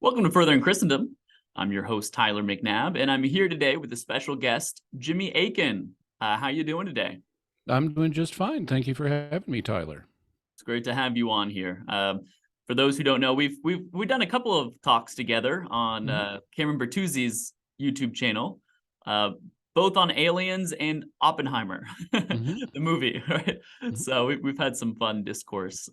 Welcome to Further in Christendom. I'm your host, Tyler McNabb, and I'm here today with a special guest, Jimmy Aiken. How you doing today? I'm doing just fine. Thank you for having me, Tyler. It's great to have you on here. For those who don't know, we've done a couple of talks together on Mhm. Cameron Bertuzzi's YouTube channel, uh, both on aliens and Oppenheimer, Mhm. the movie. Right? Mhm. So we've had some fun discourse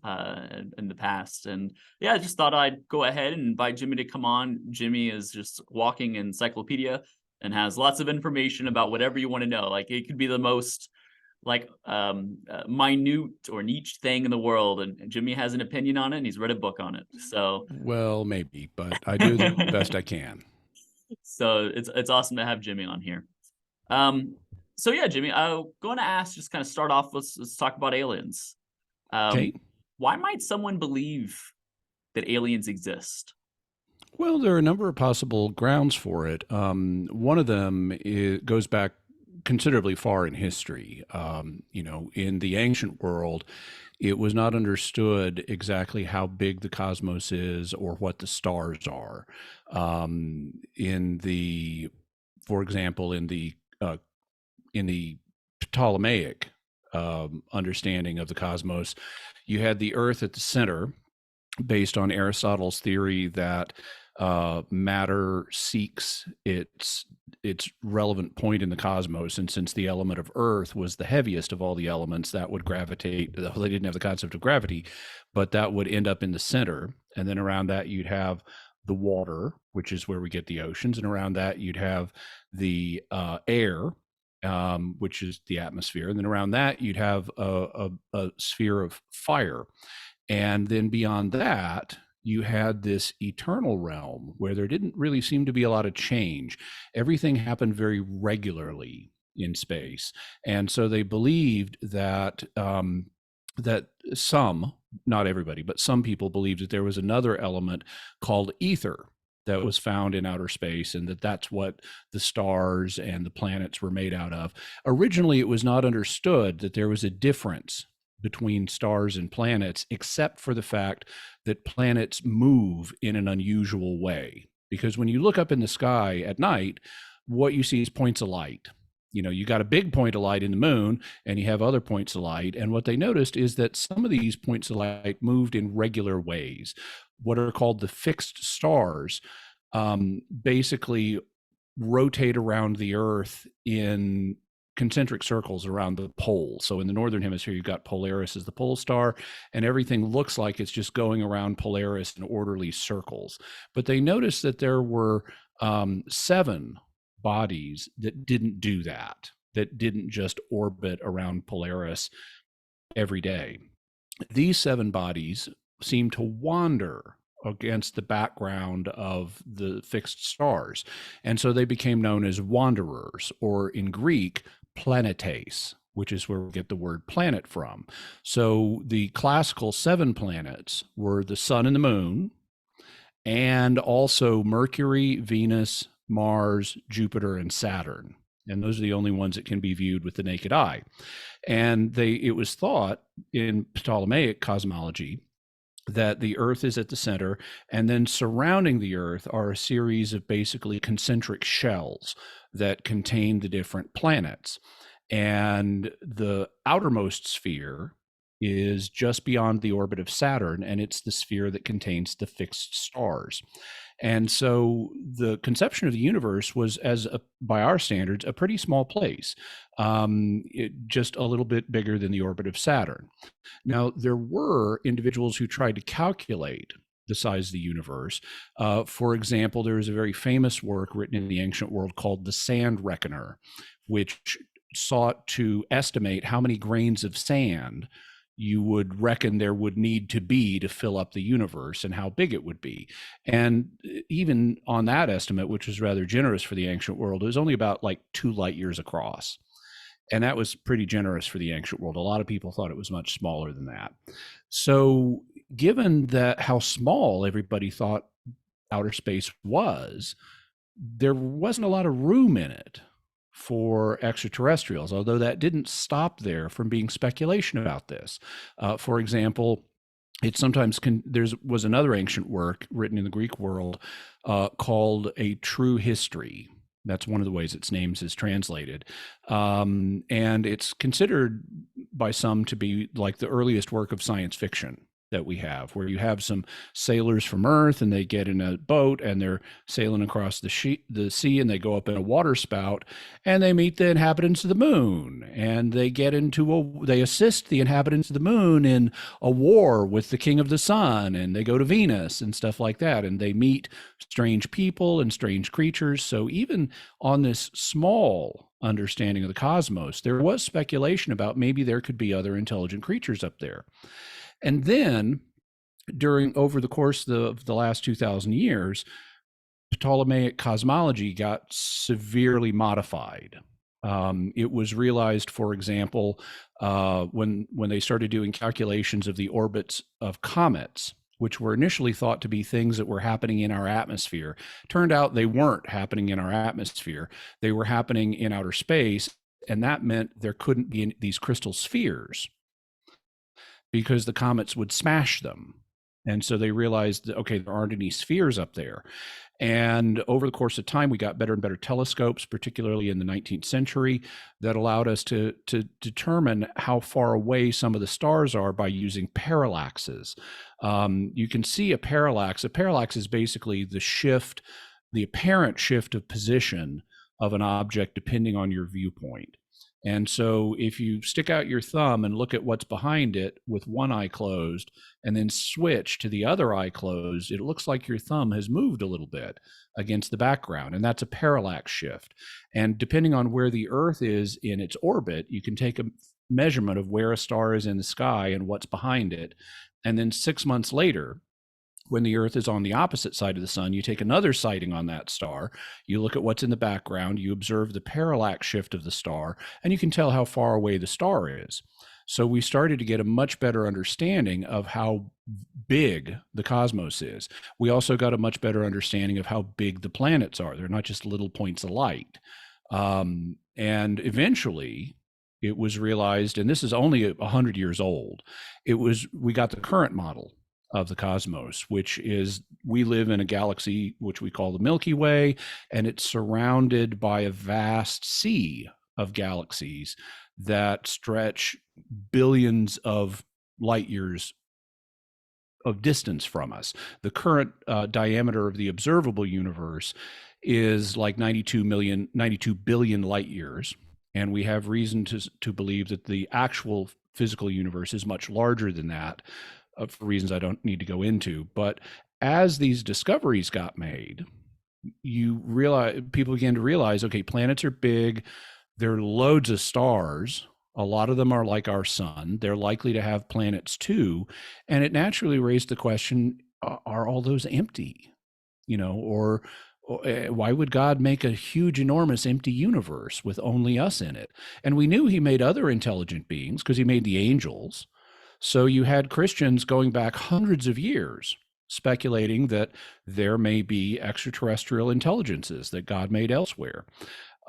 in the past, and yeah, I just thought I'd go ahead and invite Jimmy to come on. Jimmy is just walking encyclopedia and has lots of information about whatever you want to know. Like it could be the most minute or niche thing in the world, and Jimmy has an opinion on it and he's read a book on it. So Well, maybe, but I do the best I can. it's awesome to have Jimmy on here. So yeah, Jimmy, I'm going to ask, just kind of start off, let's talk about aliens. Okay. Why might someone believe that aliens exist? Well, there are a number of possible grounds for it. One of them goes back considerably far in history. In the ancient world, it was not understood exactly how big the cosmos is or what the stars are. In the, for example, in the Ptolemaic understanding of the cosmos, you had the Earth at the center, based on Aristotle's theory that matter seeks its relevant point in the cosmos, and since the element of Earth was the heaviest of all the elements, that would gravitate. They didn't have the concept of gravity, but that would end up in the center, and then around that you'd have the water, which is where we get the oceans, and around that you'd have the air, which is the atmosphere. And then around that, you'd have a sphere of fire. And then beyond that, you had this eternal realm where there didn't really seem to be a lot of change. Everything happened very regularly in space. And so they believed that some, not everybody, but some people believed that there was another element called ether that was found in outer space, and that's what the stars and the planets were made out of. Originally, it was not understood that there was a difference between stars and planets, except for the fact that planets move in an unusual way. Because when you look up in the sky at night, what you see is points of light. You got a big point of light in the moon, and you have other points of light. And what they noticed is that some of these points of light moved in regular ways. What are called the fixed stars basically rotate around the Earth in concentric circles around the pole. So in the northern hemisphere, you've got Polaris as the pole star, and everything looks like it's just going around Polaris in orderly circles. But they noticed that there were 7 bodies that didn't do that didn't just orbit around Polaris every day. These 7 bodies seem to wander against the background of the fixed stars. And so they became known as wanderers, or in Greek, planetes, which is where we get the word planet from. So the classical 7 planets were the sun and the moon, and also Mercury, Venus, Mars, Jupiter, and Saturn. And those are the only ones that can be viewed with the naked eye. And it was thought in Ptolemaic cosmology that the Earth is at the center, and then surrounding the Earth are a series of basically concentric shells that contain the different planets. And the outermost sphere is just beyond the orbit of Saturn, and it's the sphere that contains the fixed stars. And so the conception of the universe was, by our standards, a pretty small place, just a little bit bigger than the orbit of Saturn. Now, there were individuals who tried to calculate the size of the universe. For example, there is a very famous work written in the ancient world called the Sand Reckoner, which sought to estimate how many grains of sand you would reckon there would need to be to fill up the universe and how big it would be. And even on that estimate, which was rather generous for the ancient world, it was only about like 2 light years across. And that was pretty generous for the ancient world. A lot of people thought it was much smaller than that. So, given that how small everybody thought outer space was, there wasn't a lot of room in it for extraterrestrials, although that didn't stop there from being speculation about this. For example, It sometimes there was another ancient work written in the Greek world called A True History. That's one of the ways its names is translated. And it's considered by some to be like the earliest work of science fiction that we have, where you have some sailors from Earth and they get in a boat and they're sailing across the sea, and they go up in a water spout and they meet the inhabitants of the moon, and they assist the inhabitants of the moon in a war with the king of the sun, and they go to Venus and stuff like that, and they meet strange people and strange creatures. So even on this small understanding of the cosmos, there was speculation about maybe there could be other intelligent creatures up there. And then over the course of the last 2,000 years, Ptolemaic cosmology got severely modified. It was realized, for example, when they started doing calculations of the orbits of comets, which were initially thought to be things that were happening in our atmosphere. Turned out they weren't happening in our atmosphere. They were happening in outer space, and that meant there couldn't be these crystal spheres because the comets would smash them. And so they realized that, okay, there aren't any spheres up there. And over the course of time, we got better and better telescopes, particularly in the 19th century, that allowed us to determine how far away some of the stars are by using parallaxes. You can see a parallax. A parallax is basically the apparent shift of position of an object depending on your viewpoint. And so if you stick out your thumb and look at what's behind it with one eye closed and then switch to the other eye closed, it looks like your thumb has moved a little bit against the background. And that's a parallax shift. And depending on where the Earth is in its orbit, you can take a measurement of where a star is in the sky and what's behind it. And then 6 months later, when the Earth is on the opposite side of the sun, you take another sighting on that star, you look at what's in the background, you observe the parallax shift of the star, and you can tell how far away the star is. So we started to get a much better understanding of how big the cosmos is. We also got a much better understanding of how big the planets are. They're not just little points of light. And eventually, it was realized, and this is only 100 years old, we got the current model of the cosmos, which is we live in a galaxy which we call the Milky Way, and it's surrounded by a vast sea of galaxies that stretch billions of light years of distance from us. The current diameter of the observable universe is like 92 billion light years, and we have reason to believe that the actual physical universe is much larger than that, for reasons I don't need to go into. But as these discoveries got made, people began to realize, okay, planets are big. There are loads of stars. A lot of them are like our sun. They're likely to have planets too. And it naturally raised the question, are all those empty? Or why would God make a huge, enormous empty universe with only us in it? And we knew he made other intelligent beings because he made the angels. So you had Christians going back hundreds of years speculating that there may be extraterrestrial intelligences that God made elsewhere.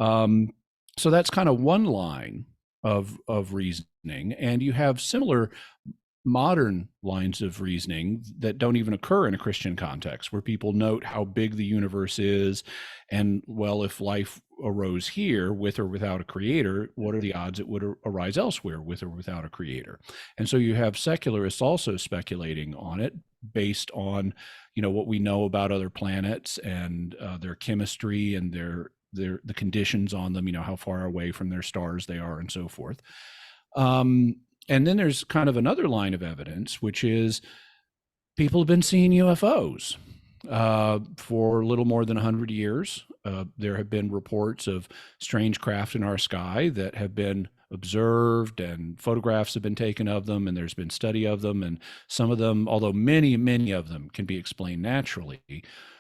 So that's kind of one line of reasoning. And you have similar modern lines of reasoning that don't even occur in a Christian context, where people note how big the universe is. And, well, if life arose here with or without a creator, what are the odds it would arise elsewhere with or without a creator? And so you have secularists also speculating on it based on, what we know about other planets and their chemistry and the conditions on them, how far away from their stars they are and so forth. And then there's kind of another line of evidence, which is people have been seeing UFOs for a little more than 100 years. There have been reports of strange craft in our sky that have been observed, and photographs have been taken of them, and there's been study of them. And some of them, although many, many of them can be explained naturally,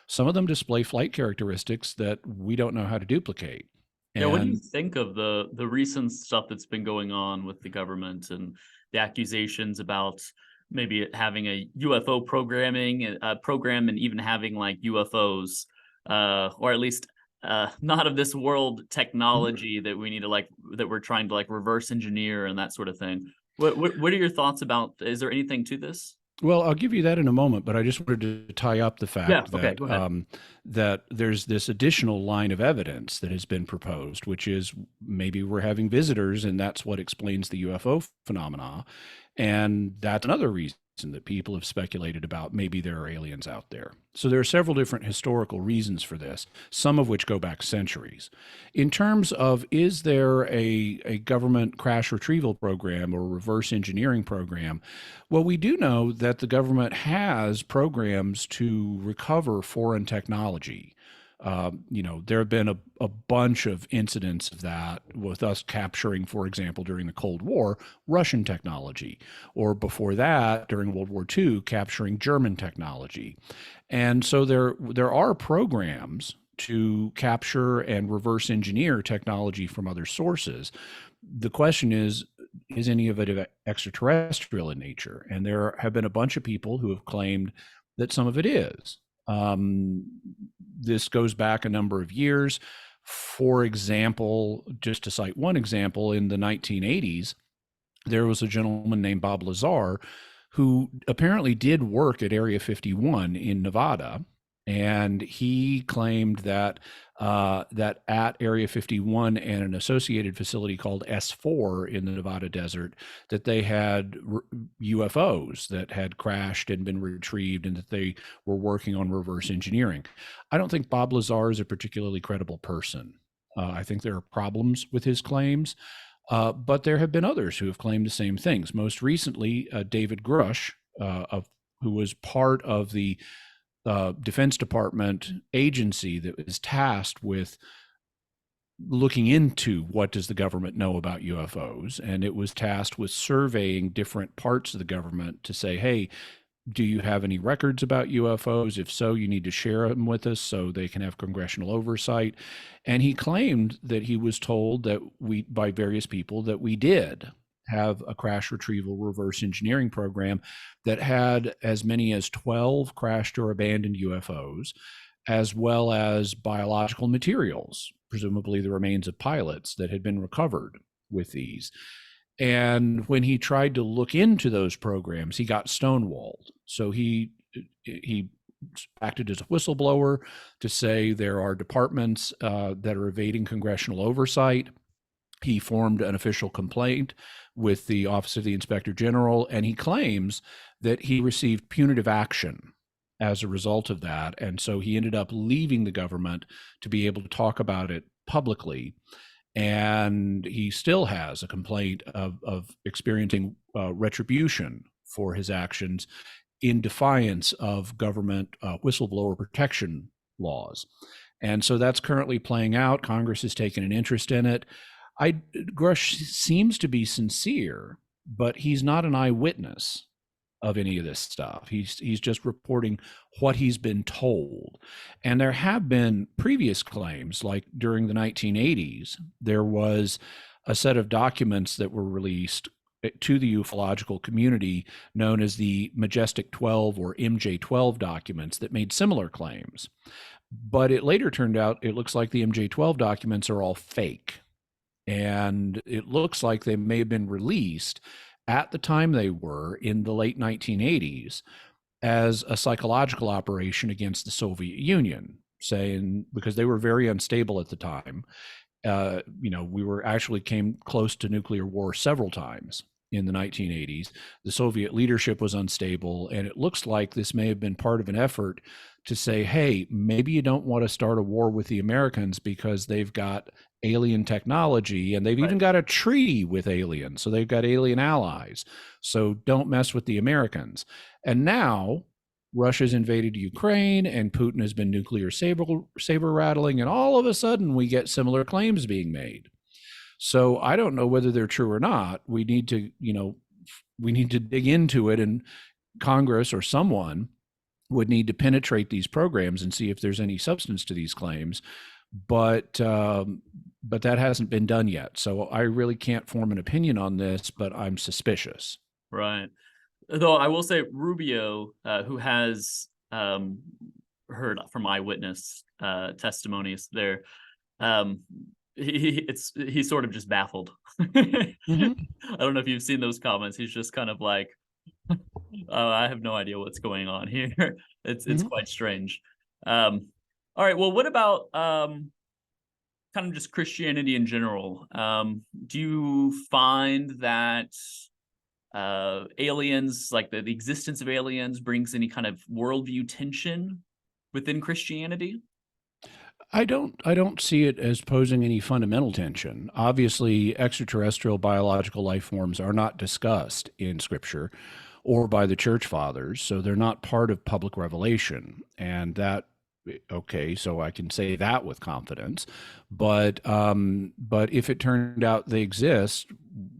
some of them display flight characteristics that we don't know how to duplicate. Yeah, what do you think of the recent stuff that's been going on with the government and the accusations about maybe having a UFO program and even having like UFOs, or at least not of this world technology that we need to that we're trying to reverse engineer and that sort of thing? What are your thoughts about? Is there anything to this? Well, I'll give you that in a moment, but I just wanted to tie up the Yeah. fact Okay. that Go ahead. that there's this additional line of evidence that has been proposed, which is maybe we're having visitors, and that's what explains the UFO phenomena, and that's another reason that people have speculated about maybe there are aliens out there. So there are several different historical reasons for this, some of which go back centuries. In terms of is there a government crash retrieval program or reverse engineering program? Well, we do know that the government has programs to recover foreign technology. There have been a bunch of incidents of that, with us capturing, for example, during the Cold War, Russian technology, or before that, during World War II, capturing German technology. And so there are programs to capture and reverse engineer technology from other sources. The question is any of it extraterrestrial in nature? And there have been a bunch of people who have claimed that some of it is. Um, this goes back a number of years. For example, just to cite one example, in the 1980s, there was a gentleman named Bob Lazar who apparently did work at Area 51 in Nevada, and he claimed that that at Area 51 and an associated facility called S4 in the Nevada desert, that they had UFOs that had crashed and been retrieved, and that they were working on reverse engineering. I don't think Bob Lazar is a particularly credible person. I think there are problems with his claims. But there have been others who have claimed the same things. Most recently, David Grush, who was part of the Defense Department agency that was tasked with looking into what does the government know about UFOs, and it was tasked with surveying different parts of the government to say, hey, do you have any records about UFOs? If so, you need to share them with us so they can have congressional oversight. And he claimed that he was told that by various people, that we did have a crash retrieval reverse engineering program that had as many as 12 crashed or abandoned UFOs, as well as biological materials, presumably the remains of pilots that had been recovered with these. And when he tried to look into those programs, he got stonewalled. So he acted as a whistleblower to say there are departments that are evading congressional oversight. He formed an official complaint with the Office of the Inspector General, and he claims that he received punitive action as a result of that. And so he ended up leaving the government to be able to talk about it publicly. And he still has a complaint of experiencing retribution for his actions in defiance of government whistleblower protection laws. And so that's currently playing out. Congress has taken an interest in it. Grush seems to be sincere, but he's not an eyewitness of any of this stuff. He's just reporting what he's been told. And there have been previous claims, like during the 1980s, there was a set of documents that were released to the ufological community known as the Majestic 12 or MJ12 documents that made similar claims. But it later turned out it looks like the MJ12 documents are all fake. And it looks like they may have been released at the time they were in the late 1980s as a psychological operation against the Soviet Union, saying because they were very unstable at the time. We were actually came close to nuclear war several times in the 1980s. The Soviet leadership was unstable, and it looks like this may have been part of an effort to say, hey, maybe you don't want to start a war with the Americans because they've got alien technology and they've even got a treaty with aliens. So they've got alien allies. So don't mess with the Americans. And now Russia's invaded Ukraine and Putin has been nuclear saber rattling. And all of a sudden we get similar claims being made. So I don't know whether they're true or not. We need to dig into it, and Congress or someone would need to penetrate these programs and see if there's any substance to these claims. But that hasn't been done yet. So I really can't form an opinion on this, but I'm suspicious. Right. Though I will say Rubio, who has heard from eyewitness testimonies there, he's sort of just baffled. Mm-hmm. I don't know if you've seen those comments. He's just kind of like, I have no idea what's going on here. It's Mhm. quite strange. Um, all right. Well, what about kind of just Christianity in general? Do you find that aliens, like the existence of aliens, brings any kind of worldview tension within Christianity? I don't see it as posing any fundamental tension. Obviously, extraterrestrial biological life forms are not discussed in scripture or by the church fathers, so they're not part of public revelation. And that okay, so I can say that with confidence. But if it turned out they exist,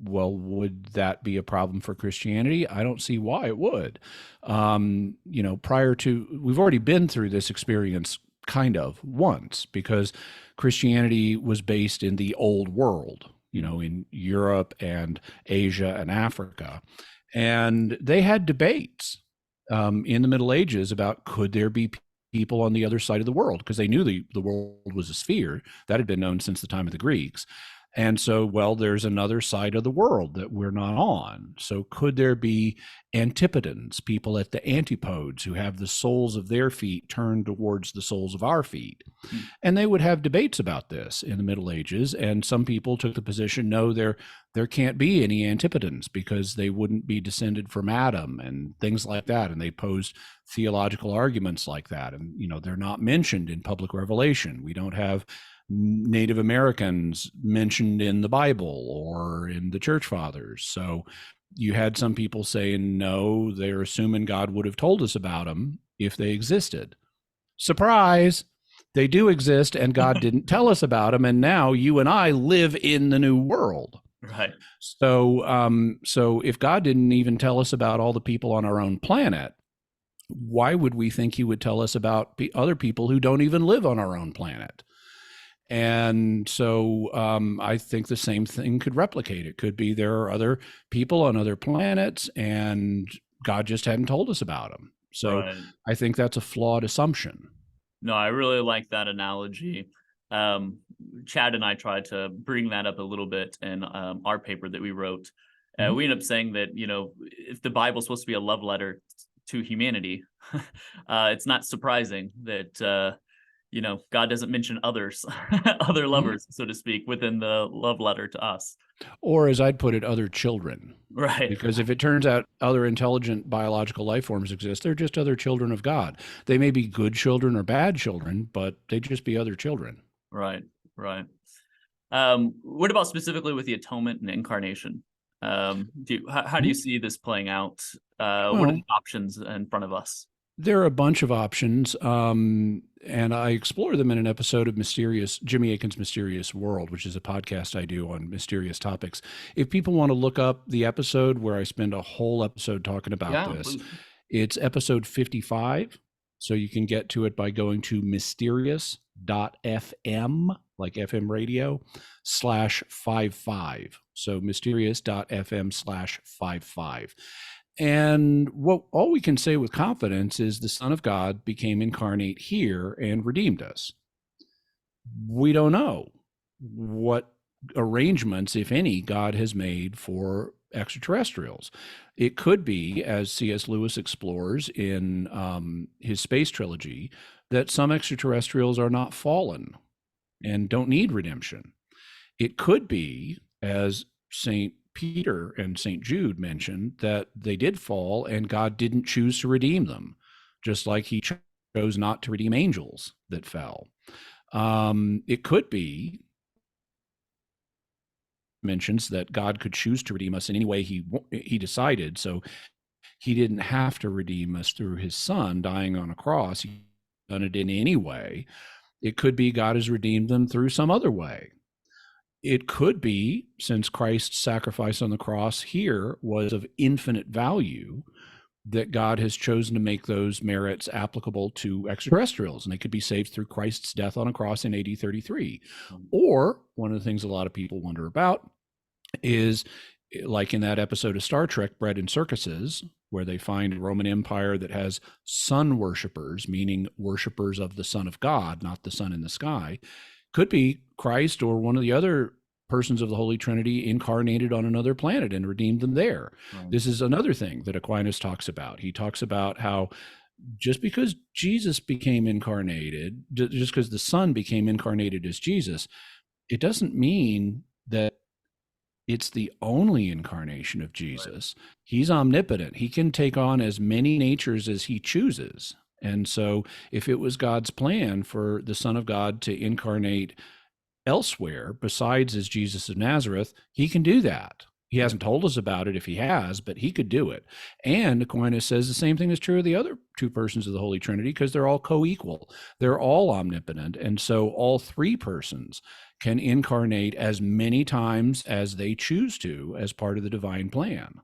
well, would that be a problem for Christianity? I don't see why it would. Prior to we've already been through this experience kind of once because Christianity was based in the old world, in Europe and Asia and Africa. And they had debates in the Middle Ages about could there be people on the other side of the world because they knew the world was a sphere that had been known since the time of the Greeks. And so, well, there's another side of the world that we're not on. So, could there be antipodons, people at the antipodes who have the soles of their feet turned towards the soles of our feet? Mm. And they would have debates about this in the Middle Ages. And some people took the position, no, there can't be any antipodons because they wouldn't be descended from Adam and things like that. And they posed theological arguments like that. And, they're not mentioned in public revelation. We don't have Native Americans mentioned in the Bible or in the church fathers. So you had some people saying, no, they're assuming God would have told us about them if they existed. Surprise! They do exist, and God didn't tell us about them. And now you and I live in the new world. Right. So if God didn't even tell us about all the people on our own planet, why would we think he would tell us about other people who don't even live on our own planet? And so I think the same thing could replicate. It could be there are other people on other planets and God just hadn't told us about them. So Right. I think that's a flawed assumption. No, I really like that analogy. Um, Chad and I tried to bring that up a little bit in our paper that we wrote. Mhm. We ended up saying that, if the Bible's supposed to be a love letter to humanity, it's not surprising that, God doesn't mention others, other Mhm. lovers, so to speak, within the love letter to us. Or as I'd put it, other children. Right. Because if it turns out other intelligent biological life forms exist, they're just other children of God. They may be good children or bad children, but they just be other children. Right. Right. What about specifically with the atonement and incarnation? How do you Mhm. see this playing out? What are the Well, options in front of us? there are a bunch of options, and I explore them in an episode of Jimmy Akin's Mysterious World, which is a podcast I do on mysterious topics. If people want to look up the episode where I spend a whole episode talking about Yeah, this, please. it's episode 55. So you can get to it by going to mysterious.fm, like FM radio, /55. So mysterious.fm/55. And what all we can say with confidence is the Son of God became incarnate here and redeemed us. We don't know what arrangements, if any, God has made for extraterrestrials. It could be, as C.S. Lewis explores in his space trilogy, that some extraterrestrials are not fallen and don't need redemption. It could be, as St. Peter and St. Jude mentioned, that they did fall and God didn't choose to redeem them, just like he chose not to redeem angels that fell. It could be mentions that God could choose to redeem us in any way he decided. So he didn't have to redeem us through his son dying on a cross. He done it in any way. It could be God has redeemed them through some other way. It could be, since Christ's sacrifice on the cross here was of infinite value, that God has chosen to make those merits applicable to extraterrestrials, and they could be saved through Christ's death on a cross in AD 33. Or one of the things a lot of people wonder about is, like in that episode of Star Trek, Bread and Circuses, where they find a Roman Empire that has sun worshippers, meaning worshippers of the Son of God, not the sun in the sky. Could be Christ or one of the other persons of the Holy Trinity incarnated on another planet and redeemed them there. Right. This is another thing that Aquinas talks about. He talks about how just because Jesus became incarnated, just because the Son became incarnated as Jesus, it doesn't mean that it's the only incarnation of Jesus. Right. He's omnipotent. He can take on as many natures as he chooses. And so if it was God's plan for the Son of God to incarnate elsewhere besides as Jesus of Nazareth, he can do that. He hasn't told us about it if he has, but he could do it. And Aquinas says the same thing is true of the other two persons of the Holy Trinity, because they're all co-equal. They're all omnipotent. And so all three persons can incarnate as many times as they choose to as part of the divine plan.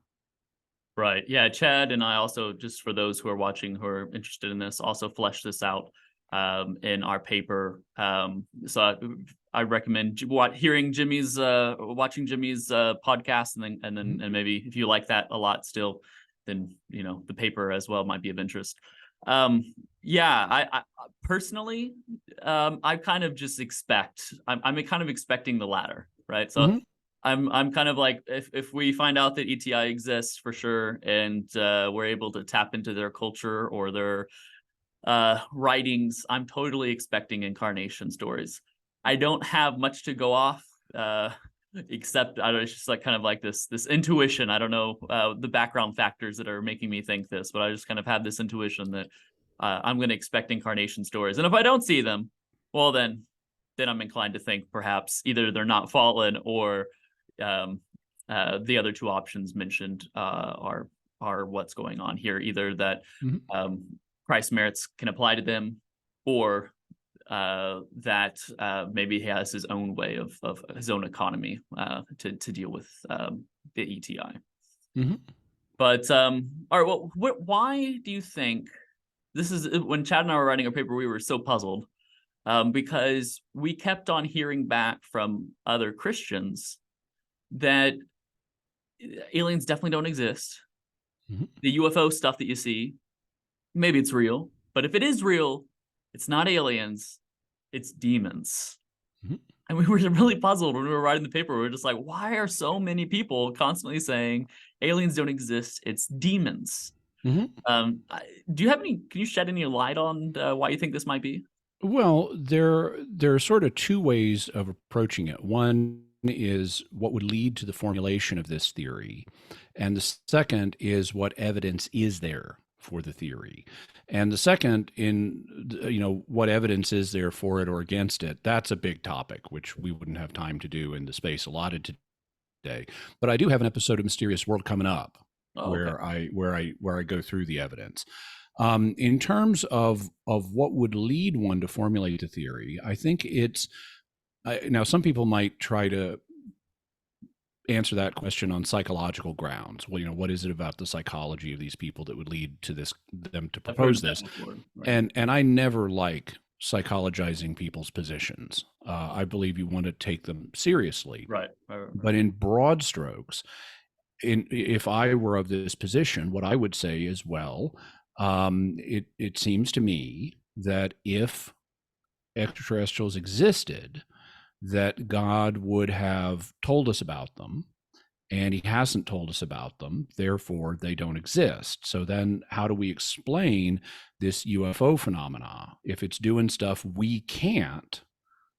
Right. Yeah. Chad and I also, just for those who are watching who are interested in this, also fleshed this out in our paper. So I recommend watching Jimmy's podcast, and maybe if you like that a lot still, then the paper as well might be of interest. I personally, I kind of just I'm kind of expecting the latter, right? So I'm kind of like, if we find out that ETI exists for sure, and we're able to tap into their culture or their writings, I'm totally expecting incarnation stories. I don't have much to go off, except it's just like kind of like this intuition. I don't know the background factors that are making me think this, but I just kind of have this intuition that I'm going to expect incarnation stories. And if I don't see them, well, then I'm inclined to think perhaps either they're not fallen, or the other two options mentioned are what's going on here. Either that Christ's merits can apply to them, or that maybe he has his own way of his own economy to deal with the ETI. But all right, well, why do you think this is? When Chad and I were writing our paper, we were so puzzled because we kept on hearing back from other Christians that aliens definitely don't exist. The UFO stuff that you see, maybe it's real, but if it is real, it's not aliens, it's demons. And we were really puzzled when we were writing the paper. We were just like, why are so many people constantly saying aliens don't exist, it's demons? Do you have can you shed any light on why you think this might be? Well, there are sort of two ways of approaching it. One is what would lead to the formulation of this theory, and the second is what evidence is there for the theory. And the second, what evidence is there for it or against it, that's a big topic, which we wouldn't have time to do in the space allotted today. But I do have an episode of Mysterious World coming up where I go through the evidence. In terms of what would lead one to formulate the theory, I think now some people might try to answer that question on psychological grounds. Well, what is it about the psychology of these people that would lead to them to propose this? Right. And I never like psychologizing people's positions. I believe you want to take them seriously. Right. But in broad strokes, if I were of this position, what I would say is, well, it seems to me that if extraterrestrials existed, that God would have told us about them, and he hasn't told us about them, therefore they don't exist. So then how do we explain this UFO phenomena? If it's doing stuff we can't,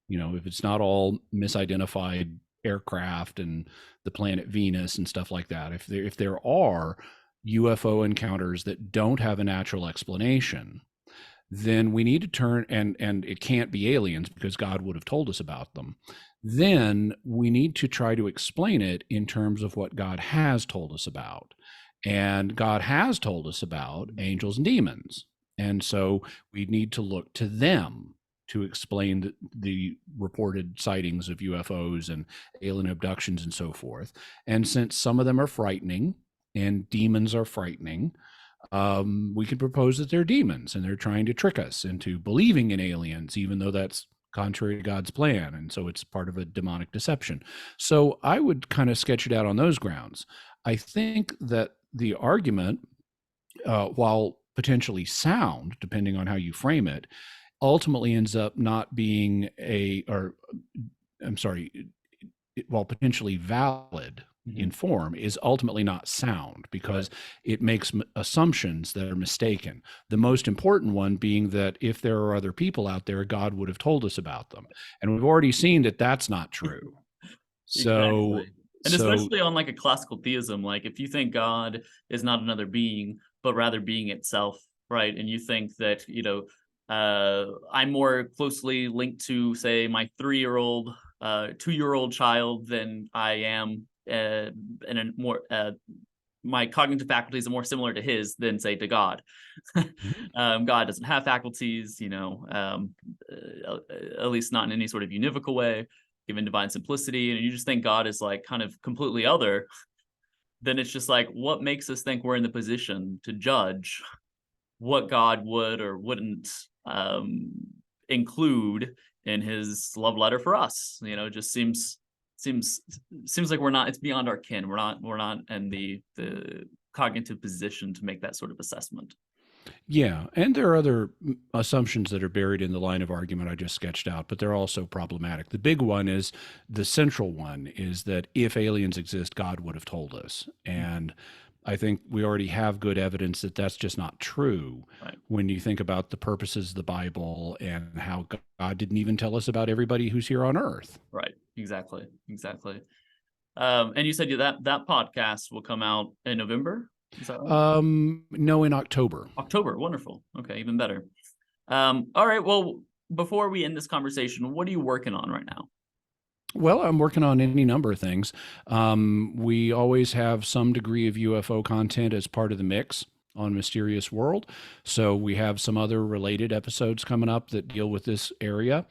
if it's not all misidentified aircraft and the planet Venus and stuff like that, if there are UFO encounters that don't have a natural explanation, then we need to turn, and it can't be aliens because God would have told us about them. Then we need to try to explain it in terms of what God has told us about. And God has told us about angels and demons. And so we need to look to them to explain the reported sightings of UFOs and alien abductions and so forth. And since some of them are frightening and demons are frightening, we could propose that they're demons and they're trying to trick us into believing in aliens, even though that's contrary to God's plan. And so it's part of a demonic deception. So I would kind of sketch it out on those grounds. I think that the argument, while potentially sound, depending on how you frame it, ultimately ends up not being while potentially valid in form, is ultimately not sound because Right. it makes assumptions that are mistaken. The most important one being that if there are other people out there, God would have told us about them. And we've already seen that that's not true. So, Exactly. And so especially on like a classical theism, like if you think God is not another being, but rather being itself, right? And you think that, I'm more closely linked to, say, my 3-year-old, 2-year-old child than I am, and a more my cognitive faculties are more similar to his than say to God. Mhm. God doesn't have faculties, at least not in any sort of univocal way, given divine simplicity, and you just think God is like kind of completely other, then it's just like, what makes us think we're in the position to judge what God would or wouldn't um, include in his love letter for us? It just seems seems like we're not. It's beyond our kin. We're not in the cognitive position to make that sort of assessment. Yeah, and there are other assumptions that are buried in the line of argument I just sketched out, but they're also problematic. The big one is the central one is that if aliens exist, God would have told us. And I think we already have good evidence that that's just not true Right. when you think about the purposes of the Bible and how God didn't even tell us about everybody who's here on earth. Right. Exactly. Exactly. And you said that podcast will come out in November. Is that right? No, in October. October. Wonderful. Okay, even better. All right. Well, before we end this conversation, what are you working on right now? Well, I'm working on any number of things. We always have some degree of UFO content as part of the mix on Mysterious World. So we have some other related episodes coming up that deal with this area.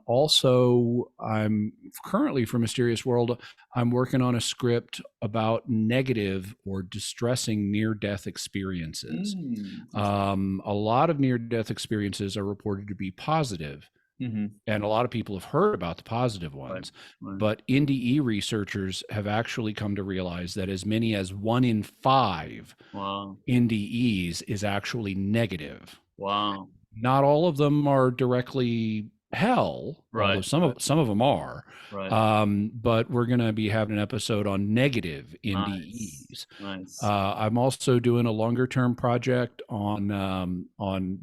Also, I'm currently for Mysterious World, I'm working on a script about negative or distressing near death experiences. Interesting. A lot of near death experiences are reported to be positive, Mm-hmm. and a lot of people have heard about the positive Right. ones, Right. but NDE researchers have actually come to realize that as many as 1 in 5 Wow. NDEs is actually negative. Wow. Not all of them are directly hell, although Right. some of them are. Right. But we're going to be having an episode on negative Nice. NDEs. Nice. I'm also doing a longer term project on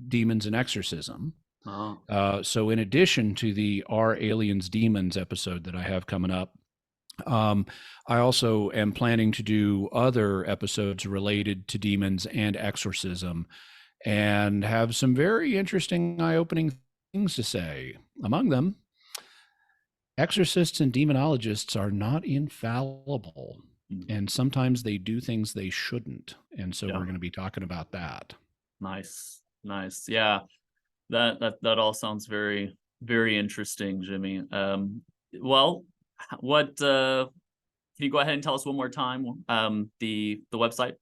demons and exorcism. Oh. So in addition to the Are Aliens Demons episode that I have coming up, I also am planning to do other episodes related to demons and exorcism and have some very interesting, eye opening things to say. Among them, exorcists and demonologists are not infallible. Mm. And sometimes they do things they shouldn't. And so Yeah. we're going to be talking about that. Nice. Nice. Yeah. That all sounds very, very interesting, Jimmy. Well, what can you go ahead and tell us one more time the website?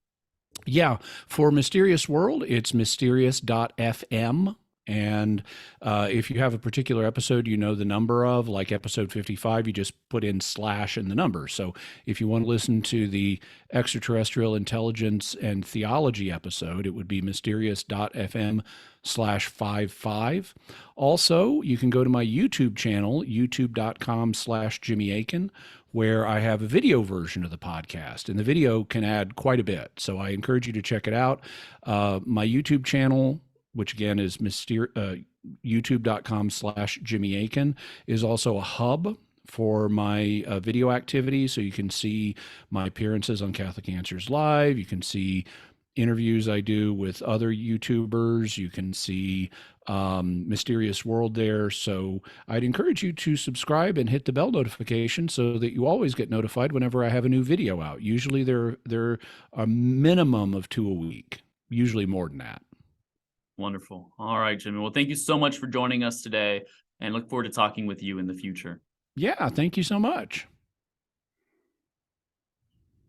Yeah, for Mysterious World, it's mysterious.fm. And if you have a particular episode you know the number of, like episode 55, you just put in slash and the number. So if you want to listen to the extraterrestrial intelligence and theology episode, it would be mysterious.fm/55. Also, you can go to my YouTube channel, youtube.com/Jimmy Akin, where I have a video version of the podcast, and the video can add quite a bit. So I encourage you to check it out. My YouTube channel, which again is youtube.com/Jimmy Akin, is also a hub for my video activity. So you can see my appearances on Catholic Answers Live. You can see interviews I do with other YouTubers. You can see Mysterious World there. So I'd encourage you to subscribe and hit the bell notification so that you always get notified whenever I have a new video out. Usually they're a minimum of 2 a week, usually more than that. Wonderful. All right, Jimmy. Well, thank you so much for joining us today and look forward to talking with you in the future. Yeah, thank you so much.